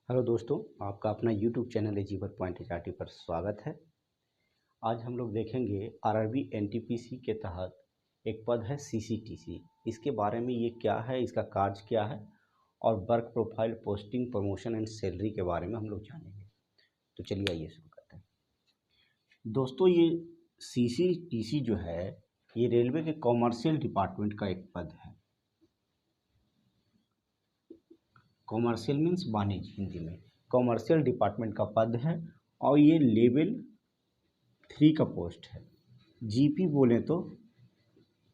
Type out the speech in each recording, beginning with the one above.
Hello दोस्तों, आपका अपना YouTube channel achiever point HRT पर स्वागत है। आज हम लोग देखेंगे आरआरबी एनटीपीसी के तहत एक पद है सीसीटीसी। इसके बारे में ये क्या है, इसका कार्य क्या है और work profile, posting, promotion and salary के बारे में हम लोग जानेंगे। तो चलिए आइए शुरू करते हैं। दोस्तों, ये सीसीटीसी जो है ये रेलवे के कॉमर्शियल डिपार्टमेंट का एक पद है। कॉमर्शियल मीन्स वाणिज्य, हिंदी में कॉमर्शियल डिपार्टमेंट का पद है और ये लेवल 3 का पोस्ट है। जीपी बोले तो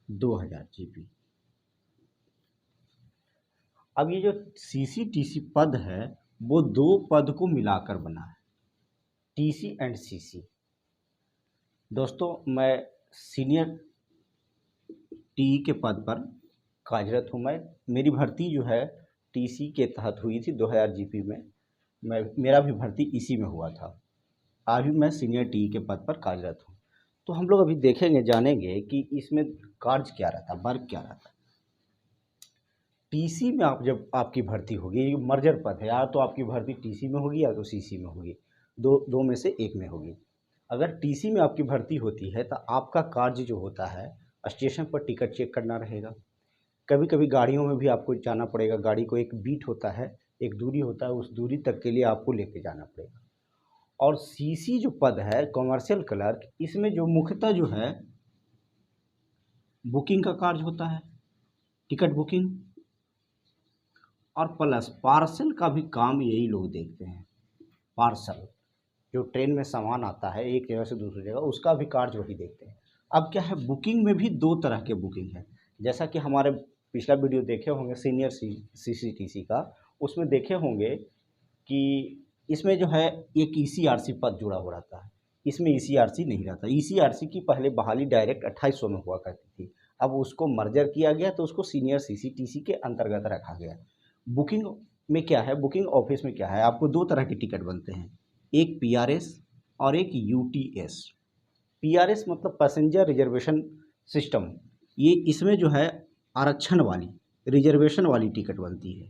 2000 जीपी। अब ये जो सीसीटीसी पद है वो दो पद को मिलाकर बना है, टीसी एंड सीसी। दोस्तों, मैं सीनियर टीई के पद पर कार्यरत हूँ। मेरी भर्ती जो है टीसी के तहत हुई थी 2000 जीपी में। मेरा भी भर्ती इसी में हुआ था। अभी मैं सीनियर टीई के पद पर कार्यरत हूँ। तो हम लोग अभी देखेंगे, जानेंगे कि इसमें कार्य क्या रहता है, वर्क क्या रहता है। टीसी में आप जब आपकी भर्ती होगी, ये मर्जर पद है, या तो आपकी भर्ती टीसी में होगी या तो सीसी में होगी, दो में से एक में होगी। अगर टीसी में आपकी भर्ती होती है तो आपका कार्य जो होता है, स्टेशन पर टिकट चेक करना रहेगा। कभी कभी गाड़ियों में भी आपको जाना पड़ेगा। गाड़ी को एक बीट होता है, एक दूरी होता है, उस दूरी तक के लिए आपको लेके जाना पड़ेगा। और सीसी जो पद है, कॉमर्शियल क्लर्क, इसमें जो मुख्यतः जो है बुकिंग का कार्य होता है, टिकट बुकिंग, और प्लस पार्सल का भी काम यही लोग देखते हैं। पार्सल जो ट्रेन में सामान आता है एक जगह से दूसरी जगह, उसका भी कार्य वही देखते हैं। अब क्या है, बुकिंग में भी दो तरह के बुकिंग है। जैसा कि हमारे पिछला वीडियो देखे होंगे सीनियर सीसीटीसी का, उसमें देखे होंगे कि इसमें जो है एक ईसीआरसी पद जुड़ा हो रहता है। इसमें ईसीआरसी नहीं रहता। ईसीआरसी की पहले बहाली डायरेक्ट 2800 में हुआ करती थी, अब उसको मर्जर किया गया तो उसको सीनियर सीसीटीसी के अंतर्गत रखा गया। बुकिंग में क्या है, बुकिंग ऑफिस में क्या है, आपको दो तरह के टिकट बनते हैं, एक पीआरएस और एक यूटीएस। पीआरएस मतलब पैसेंजर रिजर्वेशन सिस्टम। ये इसमें जो है आरक्षण वाली, रिजर्वेशन वाली टिकट बनती है।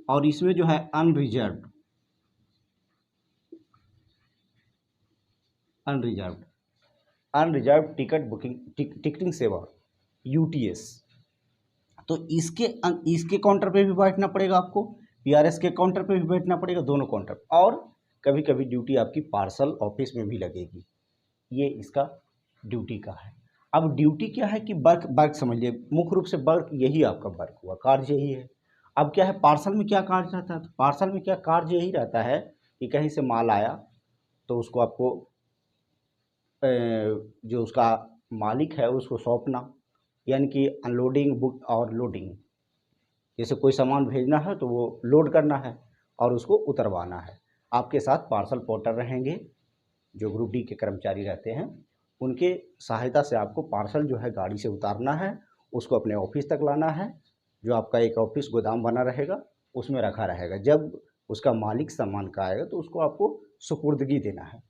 और इसमें जो है unreserved unreserved unreserved ticket booking, ticketing सेवा, यूटीएस। तो इसके काउंटर पे भी बैठना पड़ेगा आपको, पीआरएस के काउंटर पे भी बैठना पड़ेगा, दोनों काउंटर। और कभी कभी ड्यूटी आपकी पार्सल ऑफिस में भी लगेगी। ये इसका ड्यूटी का है। अब ड्यूटी क्या है कि वर्क वर्क समझिए, मुख्य रूप से वर्क यही आपका वर्क हुआ, कार्य यही है। अब क्या है, पार्सल में क्या कार्य रहता है, तो पार्सल में क्या कार्य यही रहता है कि कहीं से माल आया तो उसको आपको जो उसका मालिक है उसको सौंपना, यानी कि अनलोडिंग, बुक और लोडिंग। जैसे कोई सामान भेजना है तो वो लोड करना है और उसको उतरवाना है। आपके साथ पार्सल पोर्टर रहेंगे, जो ग्रुप डी के कर्मचारी रहते हैं, उनके सहायता से आपको पार्सल जो है गाड़ी से उतारना है, उसको अपने ऑफिस तक लाना है। जो आपका एक ऑफिस गोदाम बना रहेगा, उसमें रखा रहेगा। जब उसका मालिक सामान का आएगा तो उसको आपको सुपुर्दगी देना है।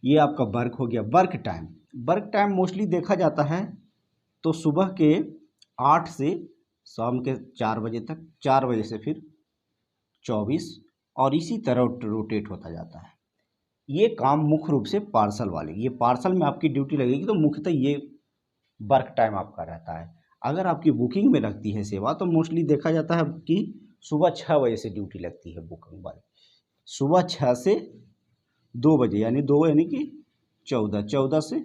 ये आपका वर्क हो गया। वर्क टाइम मोस्टली देखा जाता है तो सुबह के 8 से शाम के 4 बजे तक, 4 बजे से फिर 24, और इसी तरह रोटेट होता जाता है। ये काम मुख्य रूप से पार्सल वाले, ये पार्सल में आपकी ड्यूटी लगेगी तो मुख्यतः ये वर्क टाइम आपका रहता है। अगर आपकी बुकिंग में लगती है सेवा तो मोस्टली देखा जाता है कि सुबह 6 बजे से ड्यूटी लगती है बुकिंग वाली। सुबह 6 से 2 बजे, यानी 2 यानी कि 14, 14 से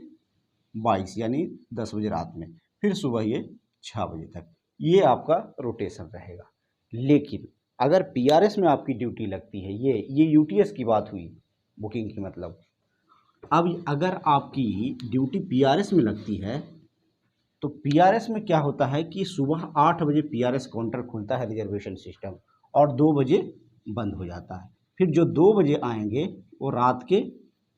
22 यानी 10 बजे रात में, फिर सुबह ये 6 बजे तक, ये आपका रोटेशन रहेगा। लेकिन अगर पीआरएस में आपकी ड्यूटी लगती है, ये यूटीएस की बात हुई, बुकिंग की मतलब। अब अगर आपकी ड्यूटी पीआरएस में लगती है तो पीआरएस में क्या होता है कि सुबह 8 बजे पीआरएस काउंटर खुलता है, रिजर्वेशन सिस्टम, और 2 बजे बंद हो जाता है। फिर जो 2 बजे आएंगे वो रात के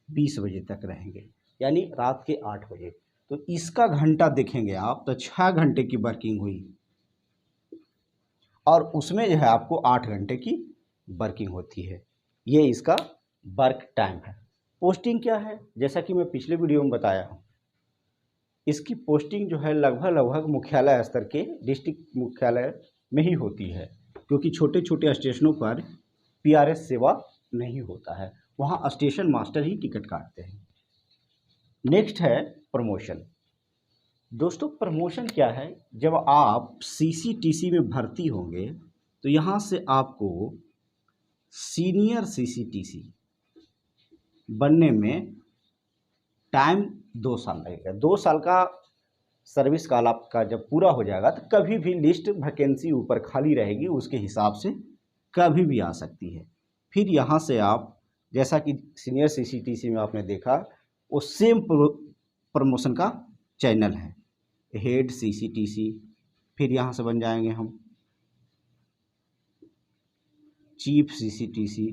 20 बजे तक रहेंगे, यानी रात के 8 बजे। तो इसका घंटा देखेंगे आप तो 6 घंटे की वर्किंग हुई, और उसमें जो है आपको 8 घंटे की वर्किंग होती है। ये इसका वर्क टाइम है। पोस्टिंग क्या है, जैसा कि मैं पिछले वीडियो में बताया हूँ, इसकी पोस्टिंग जो है लगभग लगभग मुख्यालय स्तर के डिस्ट्रिक्ट मुख्यालय में ही होती है, क्योंकि छोटे छोटे स्टेशनों पर पीआरएस सेवा नहीं होता है, वहाँ स्टेशन मास्टर ही टिकट काटते हैं। नेक्स्ट है प्रमोशन। दोस्तों प्रमोशन क्या है, जब आप सीसीटीसी में भर्ती होंगे तो यहाँ से आपको सीनियर सीसीटीसी बनने में टाइम 2 साल लगेगा। 2 साल का सर्विस काल आपका जब पूरा हो जाएगा तो कभी भी लिस्ट वैकेंसी ऊपर खाली रहेगी, उसके हिसाब से कभी भी आ सकती है। फिर यहाँ से आप जैसा कि सीनियर सीसीटीसी में आपने देखा, वो सेम प्रमोशन का चैनल है, हेड सीसीटीसी, फिर यहाँ से बन जाएंगे हम चीफ सीसीटीसी।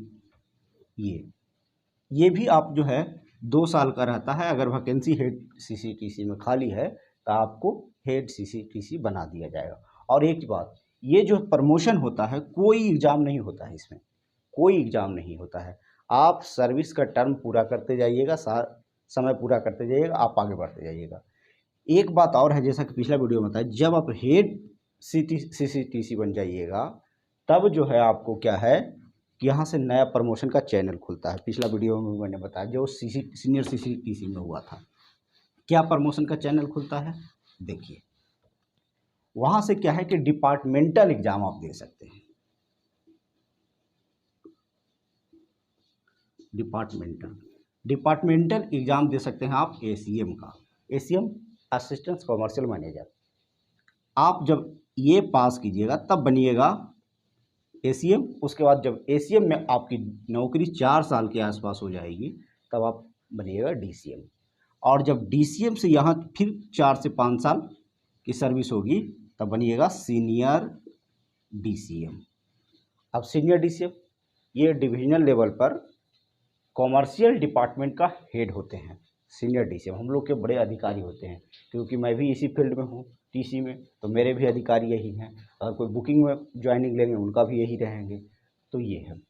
ये भी आप जो है 2 साल का रहता है। अगर वैकेंसी हेड सीसीटीसी में खाली है तो आपको हेड सीसीटीसी बना दिया जाएगा। और एक बात, ये जो प्रमोशन होता है कोई एग्ज़ाम नहीं होता है, इसमें कोई एग्ज़ाम नहीं होता है। आप सर्विस का टर्म पूरा करते जाइएगा, समय पूरा करते जाइएगा, आप आगे बढ़ते जाइएगा। एक बात और है, जैसा कि पिछला वीडियो में बताया, जब आप हेड सीसीटीसी बन जाइएगा तब जो है आपको क्या है कि यहाँ से नया प्रमोशन का चैनल खुलता है। पिछला वीडियो में मैंने बताया जो सीनियर सीसीटीसी में हुआ था, क्या प्रमोशन का चैनल खुलता है। देखिए वहाँ से क्या है कि डिपार्टमेंटल एग्जाम आप दे सकते हैं। डिपार्टमेंटल एग्जाम दे सकते हैं आप एसीएम का, एसीएम असिस्टेंट कमर्शियल मैनेजर। आप जब ये पास कीजिएगा तब बनिएगा एसीएम। उसके बाद जब एसीएम में आपकी नौकरी 4 साल के आसपास हो जाएगी तब आप बनिएगा डीसीएम। और जब डीसीएम से यहाँ फिर 4 से 5 साल की सर्विस होगी तब बनिएगा सीनियर डीसीएम। अब सीनियर डीसीएम ये डिविजनल लेवल पर कॉमर्शियल डिपार्टमेंट का हेड होते हैं। सीनियर डीसीएम हम लोग के बड़े अधिकारी होते हैं, क्योंकि मैं भी इसी फील्ड में हूँ टीसी में, तो मेरे भी अधिकारी यही हैं। अगर कोई बुकिंग में ज्वाइनिंग लेंगे उनका भी यही रहेंगे। तो ये है।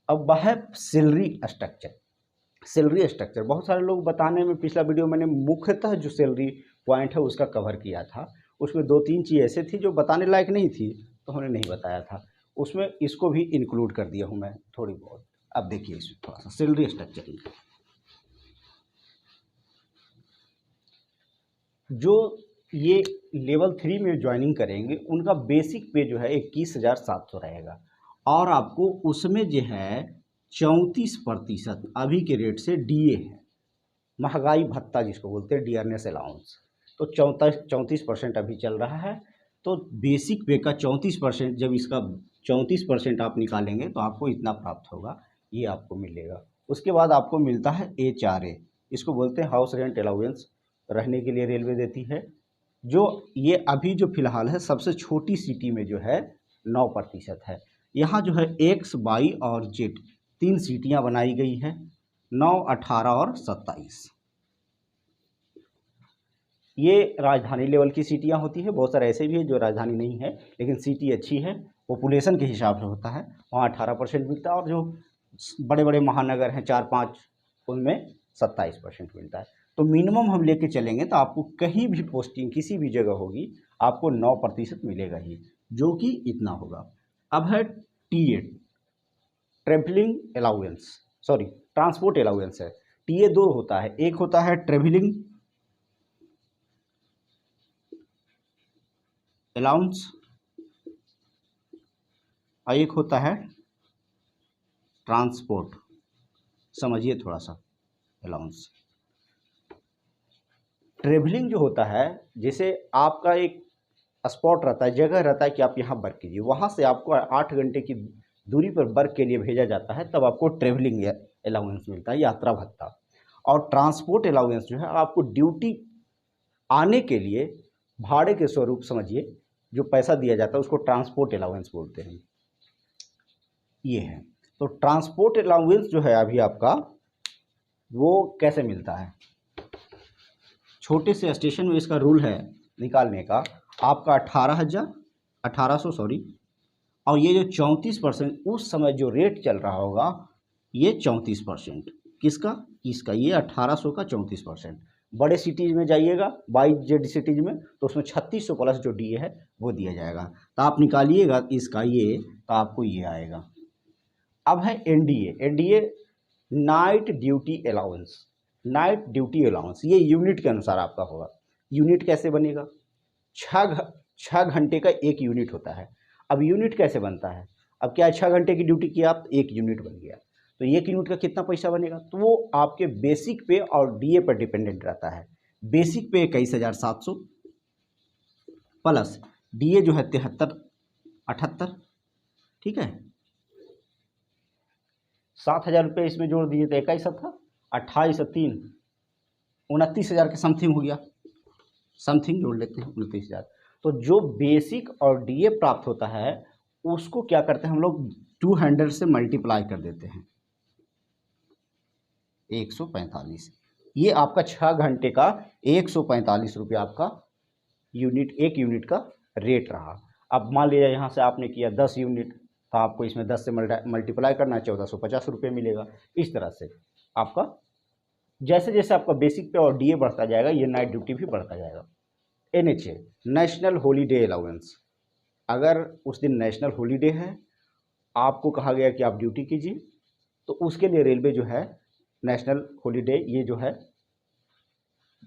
अब है सैलरी स्ट्रक्चर। सैलरी स्ट्रक्चर बहुत सारे लोग बताने में, पिछला वीडियो मैंने मुख्यतः जो सैलरी पॉइंट है उसका कवर किया था, उसमें 2-3 चीज़ ऐसे थी जो बताने लायक नहीं थी तो हमने नहीं बताया था, उसमें इसको भी इंक्लूड कर दिया हूँ मैं थोड़ी बहुत। अब देखिए इसमें थोड़ा सा सैलरी स्ट्रक्चर, जो ये लेवल 3 में ज्वाइनिंग करेंगे उनका बेसिक पे जो है 21,700 रहेगा, और आपको उसमें जो है 34% अभी के रेट से डीए है, महंगाई भत्ता जिसको बोलते हैं, डियरनेस अलाउंस। तो 34% अभी चल रहा है। तो बेसिक पे का 34%, जब इसका 34% आप निकालेंगे तो आपको इतना प्राप्त होगा, ये आपको मिलेगा। उसके बाद आपको मिलता है HRA, इसको बोलते हैं हाउस रेंट अलाउंस, रहने के लिए रेलवे देती है। जो ये अभी जो फिलहाल है सबसे छोटी सिटी में जो है 9% है। यहाँ जो है X, Y और Z 3 सीटियाँ बनाई गई हैं, 9, 18 और 27। ये राजधानी लेवल की सीटियाँ होती है। बहुत सारे ऐसे भी हैं जो राजधानी नहीं है लेकिन सिटी अच्छी है, पॉपुलेशन के हिसाब से होता है, वहाँ 18% मिलता है। और जो बड़े बड़े महानगर हैं 4-5, उनमें 27% मिलता है। तो मिनिमम हम लेके चलेंगे तो आपको कहीं भी पोस्टिंग किसी भी जगह होगी आपको 9% मिलेगा ही, जो कि इतना होगा। अब है TA, travelling allowance, sorry transport allowance है। TA 2 होता है, एक होता है ट्रेवलिंग अलाउंस और एक होता है ट्रांसपोर्ट, समझिए थोड़ा सा, अलाउंस। ट्रेवलिंग जो होता है, जैसे आपका एक स्पॉट रहता है, जगह रहता है कि आप यहाँ वर्क कीजिए, वहाँ से आपको 8 घंटे की दूरी पर वर्क के लिए भेजा जाता है, तब आपको ट्रेवलिंग अलाउंस मिलता है, यात्रा भत्ता। और ट्रांसपोर्ट अलाउंस जो है आपको ड्यूटी आने के लिए भाड़े के स्वरूप समझिए, जो पैसा दिया जाता है उसको ट्रांसपोर्ट अलाउंस बोलते हैं। ये है। तो ट्रांसपोर्ट अलाउंस जो है अभी आपका वो कैसे मिलता है, छोटे से स्टेशन में इसका रूल है निकालने का, आपका 1800 सॉरी, और ये जो 34% उस समय जो रेट चल रहा होगा, ये 34% किसका, इसका, ये 1800 का 34%। बड़े सिटीज़ में जाइएगा 22 सिटीज़ में, तो उसमें 3600 प्लस जो डीए है वो दिया जाएगा। तो आप निकालिएगा इसका ये, तो आपको ये आएगा। अब है NDA. NDA night duty allowance. Night duty allowance ये यूनिट के अनुसार आपका होगा। यूनिट कैसे बनेगा? 6 घंटे का एक यूनिट होता है। अब यूनिट कैसे बनता है? अब क्या 6 घंटे की ड्यूटी किया आप, एक यूनिट बन गया। तो एक यूनिट का कितना पैसा बनेगा? तो वो आपके बेसिक पे और डीए पर डिपेंडेंट रहता है। बेसिक पे 21,700 प्लस डीए जो है 7378, ठीक है। 7,000 रुपये इसमें जोड़ दिए तो 21 था, 28 3 29,000 के समथिंग हो गया। समथिंग जोड़ लेते हैं 29,000। तो जो बेसिक और डीए प्राप्त होता है उसको क्या करते हैं हम लोग, 200 से मल्टीप्लाई कर देते हैं 145। ये आपका 6 घंटे का 145 रुपये आपका यूनिट, एक यूनिट का रेट रहा। अब मान लिया यहाँ से आपने किया 10 यूनिट, तो आपको इसमें 10 से मल्टीप्लाई करना है, 1450 रुपये मिलेगा। इस तरह से आपका जैसे जैसे आपका बेसिक पे और डीए बढ़ता जाएगा ये नाइट ड्यूटी भी बढ़ता जाएगा। NHA national holiday allowance. अगर उस दिन नेशनल हॉलीडे है, आपको कहा गया कि आप ड्यूटी कीजिए, तो उसके लिए रेलवे जो है नेशनल हॉलीडे ये जो है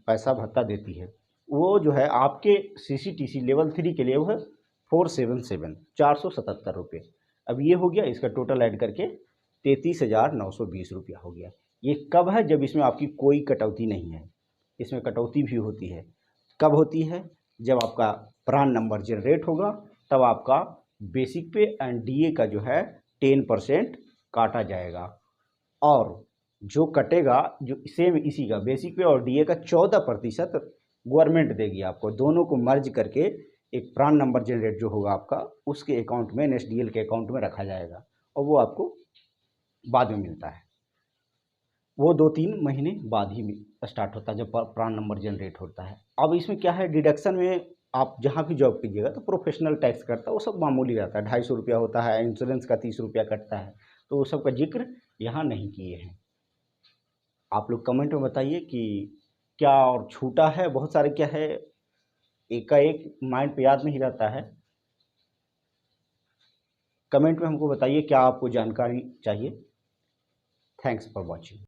पैसा भत्ता देती है। वो जो है आपके सीसीटीसी लेवल 3 के लिए वो है 477 477 रुपये। अब ये हो गया, इसका टोटल ऐड करके 33,920 रुपया हो गया। ये कब है? जब इसमें आपकी कोई कटौती नहीं है। इसमें कटौती भी होती है। कब होती है? जब आपका प्रान नंबर जनरेट होगा, तब आपका बेसिक पे एंड डीए का जो है 10% काटा जाएगा। और जो कटेगा जो सेम इसी का बेसिक पे और डीए का 14% गवर्नमेंट देगी आपको। दोनों को मर्ज करके एक प्रान नंबर जनरेट जो होगा आपका उसके अकाउंट में, एनएसडीएल के अकाउंट में रखा जाएगा और वो आपको बाद में मिलता है। वो 2-3 महीने बाद ही स्टार्ट होता है जब प्रान नंबर जनरेट होता है। अब इसमें क्या है, डिडक्शन में आप जहाँ भी जॉब कीजिएगा तो प्रोफेशनल टैक्स करता है, वो सब मामूली रहता है, 250 रुपया होता है, इंश्योरेंस का 30 रुपया कटता है, तो वो सब का जिक्र यहाँ नहीं किए हैं। आप लोग कमेंट में बताइए कि क्या और छूटा है, बहुत सारे क्या है, एक का एक माइंड पे याद नहीं रहता है। कमेंट में हमको बताइए क्या आपको जानकारी चाहिए। Thanks for watching.